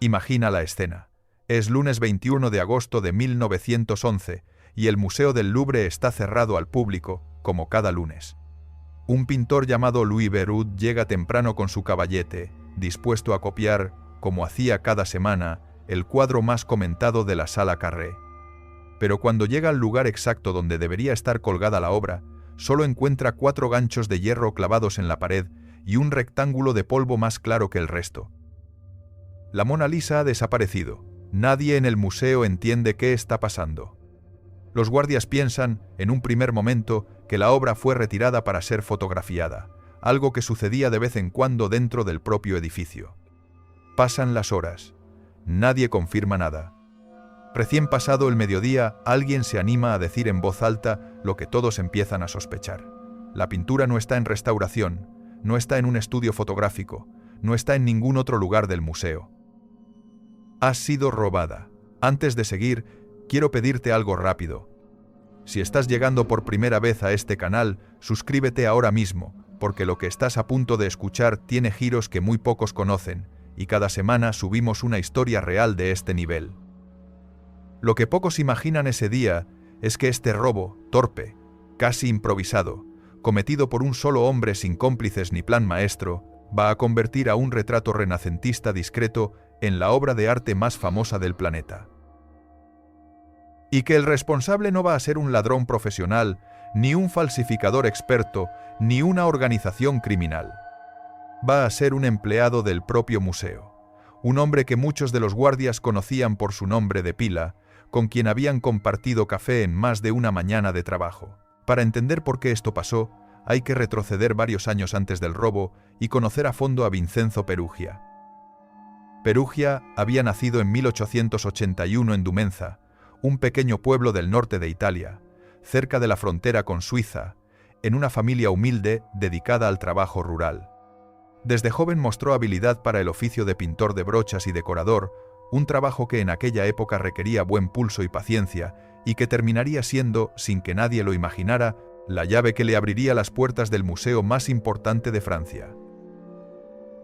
Imagina la escena. Es lunes 21 de agosto de 1911 y el Museo del Louvre está cerrado al público, como cada lunes. Un pintor llamado Louis Bérut llega temprano con su caballete, dispuesto a copiar, como hacía cada semana, el cuadro más comentado de la Sala Carré. Pero cuando llega al lugar exacto donde debería estar colgada la obra, solo encuentra 4 ganchos de hierro clavados en la pared y un rectángulo de polvo más claro que el resto. La Mona Lisa ha desaparecido. Nadie en el museo entiende qué está pasando. Los guardias piensan, en un primer momento, que la obra fue retirada para ser fotografiada, algo que sucedía de vez en cuando dentro del propio edificio. Pasan las horas. Nadie confirma nada. Recién pasado el mediodía, alguien se anima a decir en voz alta lo que todos empiezan a sospechar. La pintura no está en restauración, no está en un estudio fotográfico, no está en ningún otro lugar del museo. Ha sido robada. Antes de seguir, quiero pedirte algo rápido. Si estás llegando por primera vez a este canal, suscríbete ahora mismo, porque lo que estás a punto de escuchar tiene giros que muy pocos conocen, y cada semana subimos una historia real de este nivel. Lo que pocos imaginan ese día es que este robo, torpe, casi improvisado, cometido por un solo hombre sin cómplices ni plan maestro, va a convertir a un retrato renacentista discreto en la obra de arte más famosa del planeta. Y que el responsable no va a ser un ladrón profesional, ni un falsificador experto, ni una organización criminal. Va a ser un empleado del propio museo, un hombre que muchos de los guardias conocían por su nombre de pila, con quien habían compartido café en más de una mañana de trabajo. Para entender por qué esto pasó, hay que retroceder varios años antes del robo y conocer a fondo a Vincenzo Perugia. Perugia había nacido en 1881 en Dumenza, un pequeño pueblo del norte de Italia, cerca de la frontera con Suiza, en una familia humilde dedicada al trabajo rural. Desde joven mostró habilidad para el oficio de pintor de brochas y decorador, un trabajo que en aquella época requería buen pulso y paciencia, y que terminaría siendo, sin que nadie lo imaginara, la llave que le abriría las puertas del museo más importante de Francia.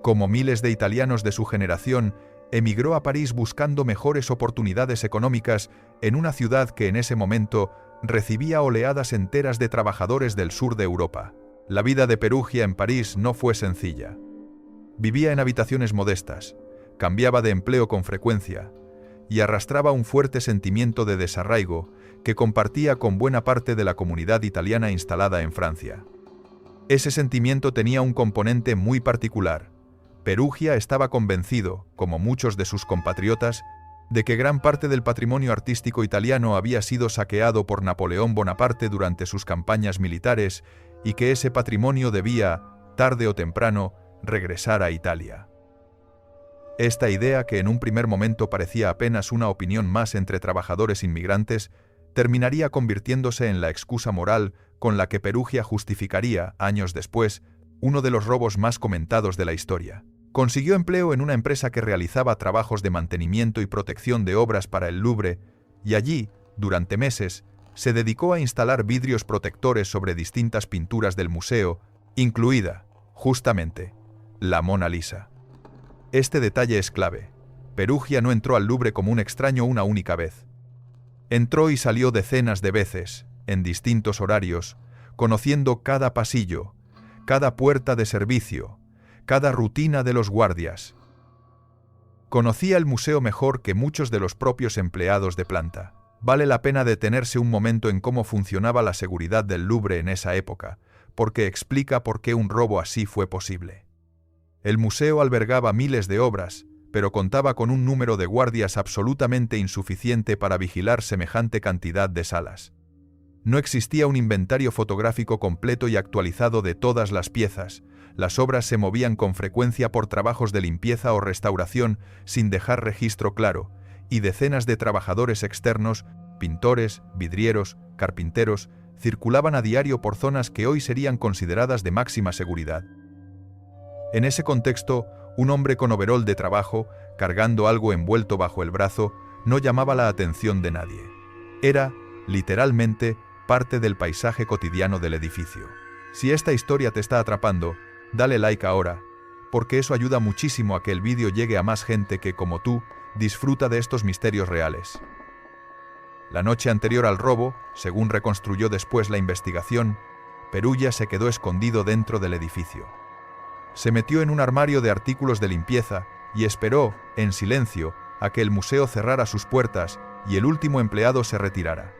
Como miles de italianos de su generación, emigró a París buscando mejores oportunidades económicas en una ciudad que en ese momento recibía oleadas enteras de trabajadores del sur de Europa. La vida de Perugia en París no fue sencilla. Vivía en habitaciones modestas, cambiaba de empleo con frecuencia y arrastraba un fuerte sentimiento de desarraigo que compartía con buena parte de la comunidad italiana instalada en Francia. Ese sentimiento tenía un componente muy particular. Perugia estaba convencido, como muchos de sus compatriotas, de que gran parte del patrimonio artístico italiano había sido saqueado por Napoleón Bonaparte durante sus campañas militares y que ese patrimonio debía, tarde o temprano, regresar a Italia. Esta idea, que en un primer momento parecía apenas una opinión más entre trabajadores inmigrantes, terminaría convirtiéndose en la excusa moral con la que Perugia justificaría, años después, uno de los robos más comentados de la historia. Consiguió empleo en una empresa que realizaba trabajos de mantenimiento y protección de obras para el Louvre, y allí, durante meses, se dedicó a instalar vidrios protectores sobre distintas pinturas del museo, incluida, justamente, la Mona Lisa. Este detalle es clave. Perugia no entró al Louvre como un extraño una única vez. Entró y salió decenas de veces, en distintos horarios, conociendo cada pasillo, cada puerta de servicio, cada rutina de los guardias. Conocía el museo mejor que muchos de los propios empleados de planta. Vale la pena detenerse un momento en cómo funcionaba la seguridad del Louvre en esa época, porque explica por qué un robo así fue posible. El museo albergaba miles de obras, pero contaba con un número de guardias absolutamente insuficiente para vigilar semejante cantidad de salas. No existía un inventario fotográfico completo y actualizado de todas las piezas. Las obras se movían con frecuencia por trabajos de limpieza o restauración sin dejar registro claro, y decenas de trabajadores externos, pintores, vidrieros, carpinteros, circulaban a diario por zonas que hoy serían consideradas de máxima seguridad. En ese contexto, un hombre con overol de trabajo, cargando algo envuelto bajo el brazo, no llamaba la atención de nadie. Era, literalmente, parte del paisaje cotidiano del edificio. Si esta historia te está atrapando, dale like ahora, porque eso ayuda muchísimo a que el vídeo llegue a más gente que, como tú, disfruta de estos misterios reales. La noche anterior al robo, según reconstruyó después la investigación, Perugia se quedó escondido dentro del edificio. Se metió en un armario de artículos de limpieza y esperó, en silencio, a que el museo cerrara sus puertas y el último empleado se retirara.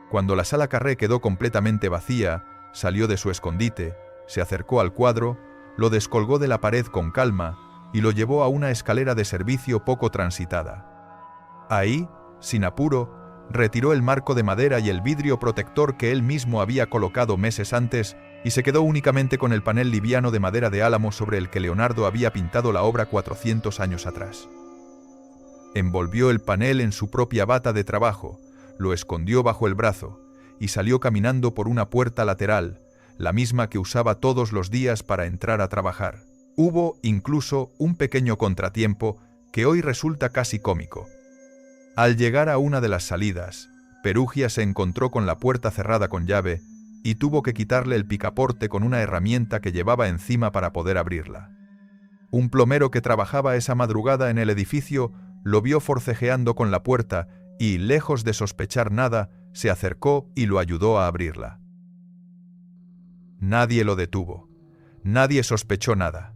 Cuando la sala Carré quedó completamente vacía, salió de su escondite, se acercó al cuadro, lo descolgó de la pared con calma y lo llevó a una escalera de servicio poco transitada. Ahí, sin apuro, retiró el marco de madera y el vidrio protector que él mismo había colocado meses antes y se quedó únicamente con el panel liviano de madera de álamo sobre el que Leonardo había pintado la obra 400 años atrás. Envolvió el panel en su propia bata de trabajo, lo escondió bajo el brazo y salió caminando por una puerta lateral, la misma que usaba todos los días para entrar a trabajar. Hubo incluso un pequeño contratiempo que hoy resulta casi cómico. Al llegar a una de las salidas, Perugia se encontró con la puerta cerrada con llave y tuvo que quitarle el picaporte con una herramienta que llevaba encima para poder abrirla. Un plomero que trabajaba esa madrugada en el edificio lo vio forcejeando con la puerta y, lejos de sospechar nada, se acercó y lo ayudó a abrirla. Nadie lo detuvo. Nadie sospechó nada.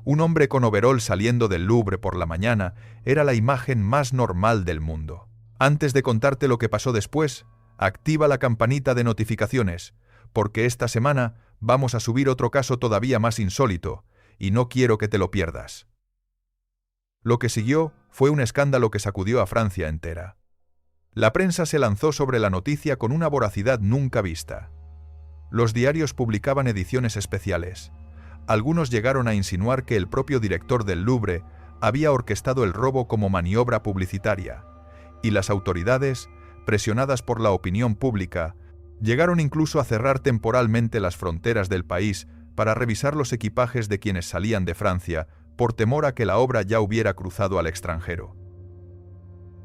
Un hombre con overol saliendo del Louvre por la mañana era la imagen más normal del mundo. Antes de contarte lo que pasó después, activa la campanita de notificaciones, porque esta semana vamos a subir otro caso todavía más insólito, y no quiero que te lo pierdas. Lo que siguió fue un escándalo que sacudió a Francia entera. La prensa se lanzó sobre la noticia con una voracidad nunca vista. Los diarios publicaban ediciones especiales. Algunos llegaron a insinuar que el propio director del Louvre había orquestado el robo como maniobra publicitaria, y las autoridades, presionadas por la opinión pública, llegaron incluso a cerrar temporalmente las fronteras del país para revisar los equipajes de quienes salían de Francia, por temor a que la obra ya hubiera cruzado al extranjero.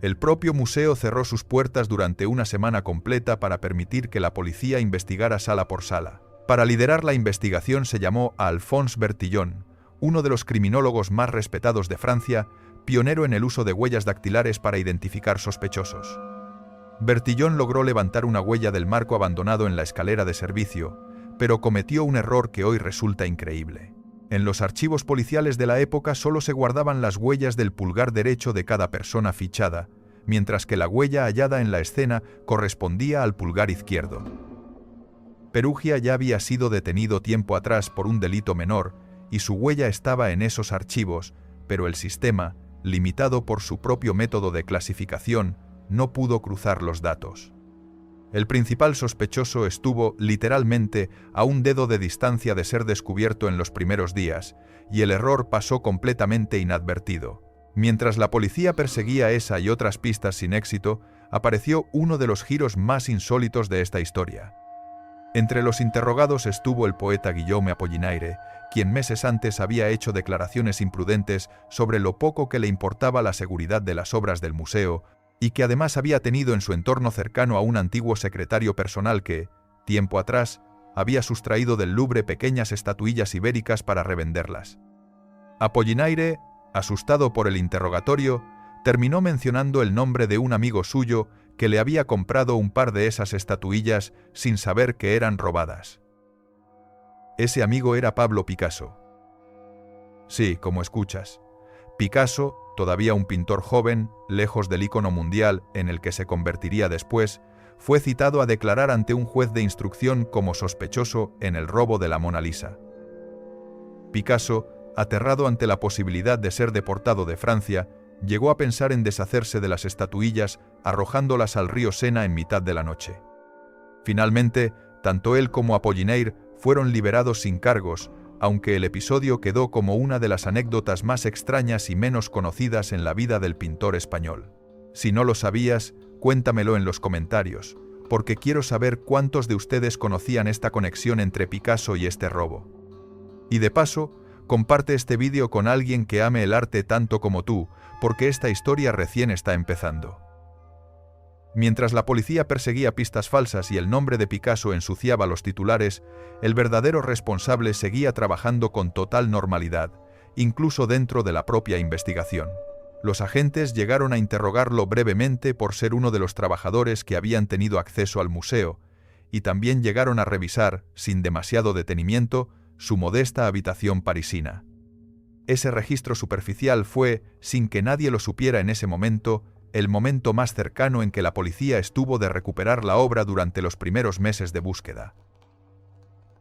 El propio museo cerró sus puertas durante una semana completa para permitir que la policía investigara sala por sala. Para liderar la investigación se llamó a Alphonse Bertillon, uno de los criminólogos más respetados de Francia, pionero en el uso de huellas dactilares para identificar sospechosos. Bertillon logró levantar una huella del marco abandonado en la escalera de servicio, pero cometió un error que hoy resulta increíble. En los archivos policiales de la época solo se guardaban las huellas del pulgar derecho de cada persona fichada, mientras que la huella hallada en la escena correspondía al pulgar izquierdo. Perugia ya había sido detenido tiempo atrás por un delito menor y su huella estaba en esos archivos, pero el sistema, limitado por su propio método de clasificación, no pudo cruzar los datos. El principal sospechoso estuvo, literalmente, a un dedo de distancia de ser descubierto en los primeros días, y el error pasó completamente inadvertido. Mientras la policía perseguía esa y otras pistas sin éxito, apareció uno de los giros más insólitos de esta historia. Entre los interrogados estuvo el poeta Guillaume Apollinaire, quien meses antes había hecho declaraciones imprudentes sobre lo poco que le importaba la seguridad de las obras del museo, y que además había tenido en su entorno cercano a un antiguo secretario personal que, tiempo atrás, había sustraído del Louvre pequeñas estatuillas ibéricas para revenderlas. Apollinaire, asustado por el interrogatorio, terminó mencionando el nombre de un amigo suyo que le había comprado un par de esas estatuillas sin saber que eran robadas. Ese amigo era Pablo Picasso. Sí, como escuchas. Picasso, todavía un pintor joven, lejos del ícono mundial en el que se convertiría después, fue citado a declarar ante un juez de instrucción como sospechoso en el robo de la Mona Lisa. Picasso, aterrado ante la posibilidad de ser deportado de Francia, llegó a pensar en deshacerse de las estatuillas arrojándolas al río Sena en mitad de la noche. Finalmente, tanto él como Apollinaire fueron liberados sin cargos, aunque el episodio quedó como una de las anécdotas más extrañas y menos conocidas en la vida del pintor español. Si no lo sabías, cuéntamelo en los comentarios, porque quiero saber cuántos de ustedes conocían esta conexión entre Picasso y este robo. Y de paso, comparte este vídeo con alguien que ame el arte tanto como tú, porque esta historia recién está empezando. Mientras la policía perseguía pistas falsas y el nombre de Picasso ensuciaba los titulares, el verdadero responsable seguía trabajando con total normalidad, incluso dentro de la propia investigación. Los agentes llegaron a interrogarlo brevemente por ser uno de los trabajadores que habían tenido acceso al museo, y también llegaron a revisar, sin demasiado detenimiento, su modesta habitación parisina. Ese registro superficial fue, sin que nadie lo supiera en ese momento, el momento más cercano en que la policía estuvo de recuperar la obra durante los primeros meses de búsqueda.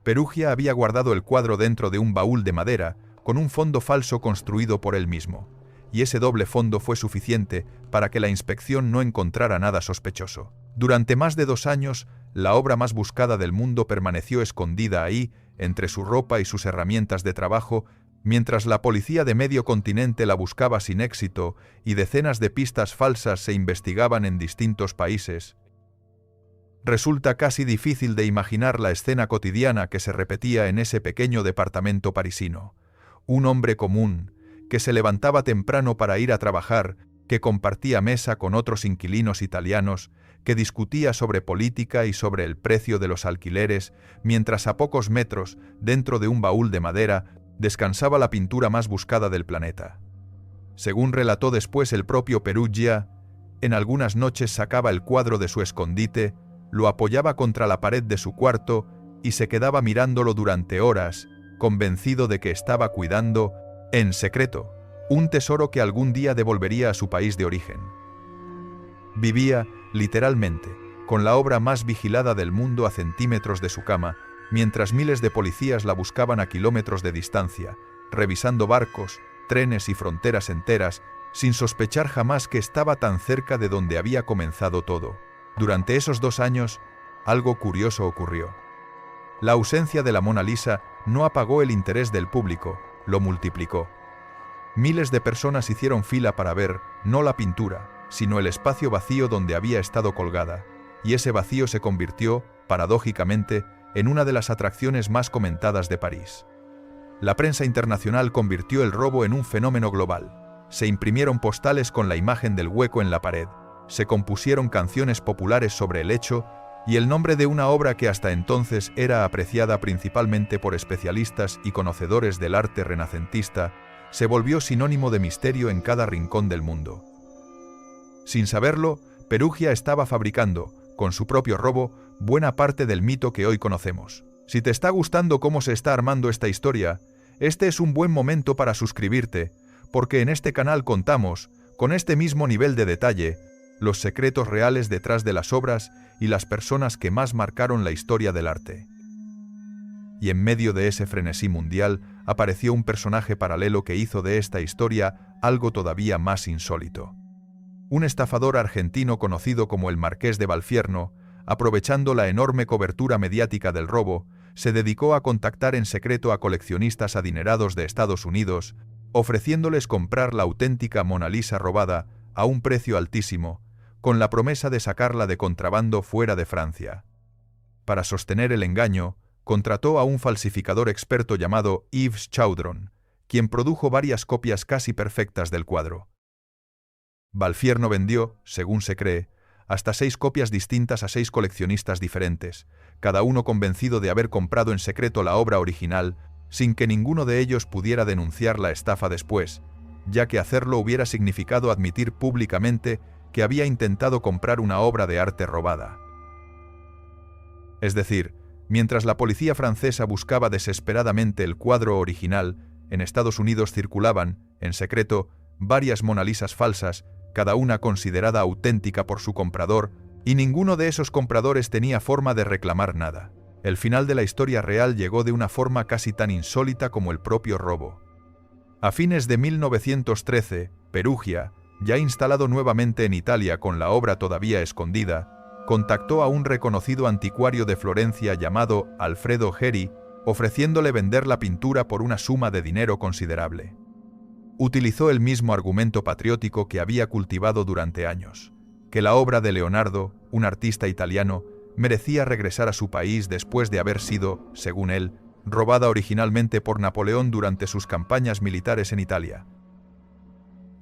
Perugia había guardado el cuadro dentro de un baúl de madera, con un fondo falso construido por él mismo, y ese doble fondo fue suficiente para que la inspección no encontrara nada sospechoso. Durante más de 2 años, la obra más buscada del mundo permaneció escondida ahí, entre su ropa y sus herramientas de trabajo, mientras la policía de medio continente la buscaba sin éxito y decenas de pistas falsas se investigaban en distintos países. Resulta casi difícil de imaginar la escena cotidiana que se repetía en ese pequeño departamento parisino. Un hombre común, que se levantaba temprano para ir a trabajar, que compartía mesa con otros inquilinos italianos, que discutía sobre política y sobre el precio de los alquileres, mientras a pocos metros, dentro de un baúl de madera, descansaba la pintura más buscada del planeta. Según relató después el propio Perugia, en algunas noches sacaba el cuadro de su escondite, lo apoyaba contra la pared de su cuarto y se quedaba mirándolo durante horas, convencido de que estaba cuidando, en secreto, un tesoro que algún día devolvería a su país de origen. Vivía, literalmente, con la obra más vigilada del mundo a centímetros de su cama, mientras miles de policías la buscaban a kilómetros de distancia, revisando barcos, trenes y fronteras enteras, sin sospechar jamás que estaba tan cerca de donde había comenzado todo. Durante esos 2 años, algo curioso ocurrió. La ausencia de la Mona Lisa no apagó el interés del público, lo multiplicó. Miles de personas hicieron fila para ver, no la pintura, sino el espacio vacío donde había estado colgada, y ese vacío se convirtió, paradójicamente, en una de las atracciones más comentadas de París. La prensa internacional convirtió el robo en un fenómeno global. Se imprimieron postales con la imagen del hueco en la pared, se compusieron canciones populares sobre el hecho, y el nombre de una obra que hasta entonces era apreciada principalmente por especialistas y conocedores del arte renacentista, se volvió sinónimo de misterio en cada rincón del mundo. Sin saberlo, Perugia estaba fabricando, con su propio robo, buena parte del mito que hoy conocemos. Si te está gustando cómo se está armando esta historia, este es un buen momento para suscribirte, porque en este canal contamos, con este mismo nivel de detalle, los secretos reales detrás de las obras y las personas que más marcaron la historia del arte. Y en medio de ese frenesí mundial apareció un personaje paralelo que hizo de esta historia algo todavía más insólito. Un estafador argentino conocido como el Marqués de Valfierno, aprovechando la enorme cobertura mediática del robo, se dedicó a contactar en secreto a coleccionistas adinerados de Estados Unidos, ofreciéndoles comprar la auténtica Mona Lisa robada a un precio altísimo, con la promesa de sacarla de contrabando fuera de Francia. Para sostener el engaño, contrató a un falsificador experto llamado Yves Chaudron, quien produjo varias copias casi perfectas del cuadro. Valfierno vendió, según se cree, hasta 6 copias distintas a 6 coleccionistas diferentes, cada uno convencido de haber comprado en secreto la obra original, sin que ninguno de ellos pudiera denunciar la estafa después, ya que hacerlo hubiera significado admitir públicamente que había intentado comprar una obra de arte robada. Es decir, mientras la policía francesa buscaba desesperadamente el cuadro original, en Estados Unidos circulaban, en secreto, varias Mona Lisas falsas, cada una considerada auténtica por su comprador, y ninguno de esos compradores tenía forma de reclamar nada. El final de la historia real llegó de una forma casi tan insólita como el propio robo. A fines de 1913, Perugia, ya instalado nuevamente en Italia con la obra todavía escondida, contactó a un reconocido anticuario de Florencia llamado Alfredo Geri, ofreciéndole vender la pintura por una suma de dinero considerable. Utilizó el mismo argumento patriótico que había cultivado durante años, que la obra de Leonardo, un artista italiano, merecía regresar a su país después de haber sido, según él, robada originalmente por Napoleón durante sus campañas militares en Italia.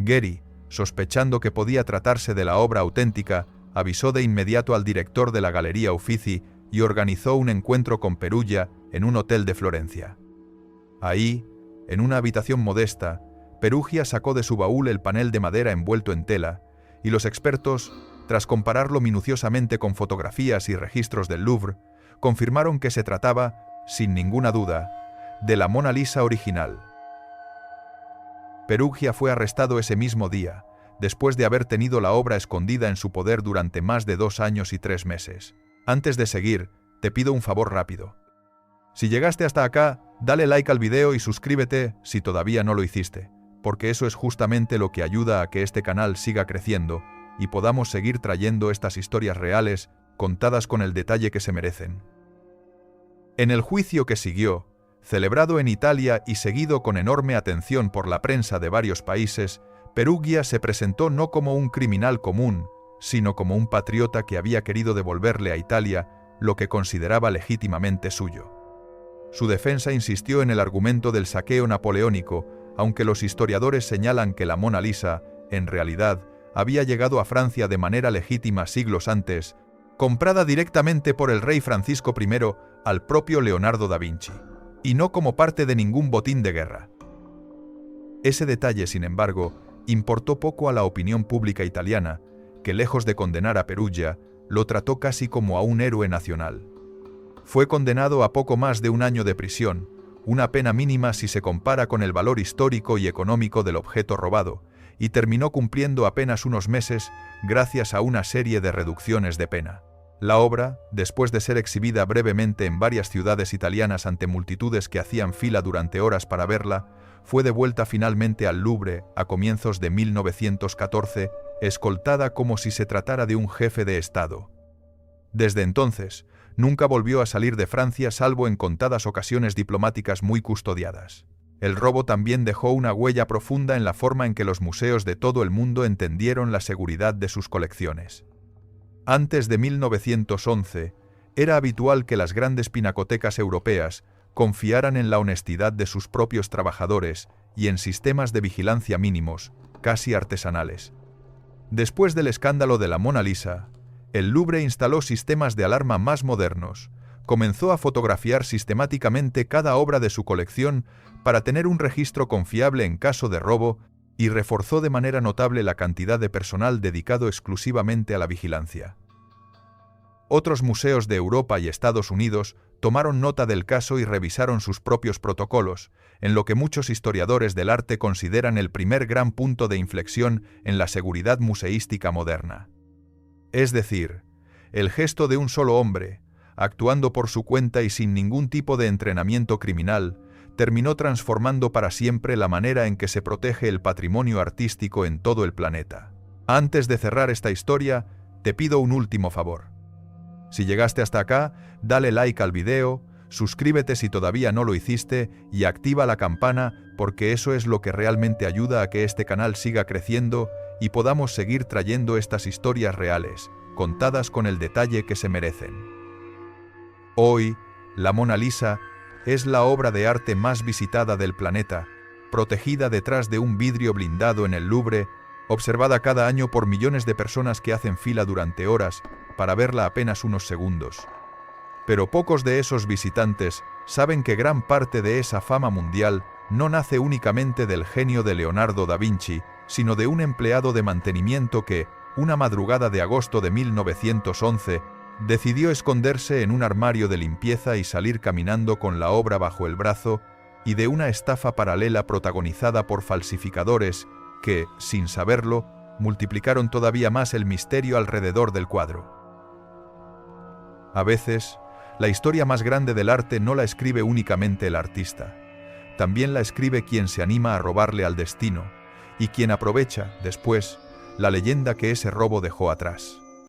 Geri, sospechando que podía tratarse de la obra auténtica, avisó de inmediato al director de la Galería Uffizi y organizó un encuentro con Perugia en un hotel de Florencia. Ahí, en una habitación modesta, Perugia sacó de su baúl el panel de madera envuelto en tela, y los expertos, tras compararlo minuciosamente con fotografías y registros del Louvre, confirmaron que se trataba, sin ninguna duda, de la Mona Lisa original. Perugia fue arrestado ese mismo día, después de haber tenido la obra escondida en su poder durante más de 2 años y 3 meses. Antes de seguir, te pido un favor rápido. Si llegaste hasta acá, dale like al video y suscríbete si todavía no lo hiciste, porque eso es justamente lo que ayuda a que este canal siga creciendo y podamos seguir trayendo estas historias reales, contadas con el detalle que se merecen. En el juicio que siguió, celebrado en Italia y seguido con enorme atención por la prensa de varios países, Perugia se presentó no como un criminal común, sino como un patriota que había querido devolverle a Italia lo que consideraba legítimamente suyo. Su defensa insistió en el argumento del saqueo napoleónico, aunque los historiadores señalan que la Mona Lisa, en realidad, había llegado a Francia de manera legítima siglos antes, comprada directamente por el rey Francisco I al propio Leonardo da Vinci, y no como parte de ningún botín de guerra. Ese detalle, sin embargo, importó poco a la opinión pública italiana, que lejos de condenar a Perugia, lo trató casi como a un héroe nacional. Fue condenado a poco más de 1 año de prisión, una pena mínima si se compara con el valor histórico y económico del objeto robado, y terminó cumpliendo apenas unos meses gracias a una serie de reducciones de pena. La obra, después de ser exhibida brevemente en varias ciudades italianas ante multitudes que hacían fila durante horas para verla, fue devuelta finalmente al Louvre a comienzos de 1914, escoltada como si se tratara de un jefe de Estado. Desde entonces, nunca volvió a salir de Francia salvo en contadas ocasiones diplomáticas muy custodiadas. El robo también dejó una huella profunda en la forma en que los museos de todo el mundo entendieron la seguridad de sus colecciones. Antes de 1911, era habitual que las grandes pinacotecas europeas confiaran en la honestidad de sus propios trabajadores y en sistemas de vigilancia mínimos, casi artesanales. Después del escándalo de la Mona Lisa, el Louvre instaló sistemas de alarma más modernos, comenzó a fotografiar sistemáticamente cada obra de su colección para tener un registro confiable en caso de robo y reforzó de manera notable la cantidad de personal dedicado exclusivamente a la vigilancia. Otros museos de Europa y Estados Unidos tomaron nota del caso y revisaron sus propios protocolos, en lo que muchos historiadores del arte consideran el primer gran punto de inflexión en la seguridad museística moderna. Es decir, el gesto de un solo hombre, actuando por su cuenta y sin ningún tipo de entrenamiento criminal, terminó transformando para siempre la manera en que se protege el patrimonio artístico en todo el planeta. Antes de cerrar esta historia, te pido un último favor. Si llegaste hasta acá, dale like al video, suscríbete si todavía no lo hiciste y activa la campana porque eso es lo que realmente ayuda a que este canal siga creciendo y podamos seguir trayendo estas historias reales, contadas con el detalle que se merecen. Hoy, la Mona Lisa es la obra de arte más visitada del planeta, protegida detrás de un vidrio blindado en el Louvre, observada cada año por millones de personas que hacen fila durante horas para verla apenas unos segundos. Pero pocos de esos visitantes saben que gran parte de esa fama mundial no nace únicamente del genio de Leonardo da Vinci, sino de un empleado de mantenimiento que, una madrugada de agosto de 1911, decidió esconderse en un armario de limpieza y salir caminando con la obra bajo el brazo, y de una estafa paralela protagonizada por falsificadores que, sin saberlo, multiplicaron todavía más el misterio alrededor del cuadro. A veces, la historia más grande del arte no la escribe únicamente el artista. También la escribe quien se anima a robarle al destino, y quien aprovecha, después, la leyenda que ese robo dejó atrás.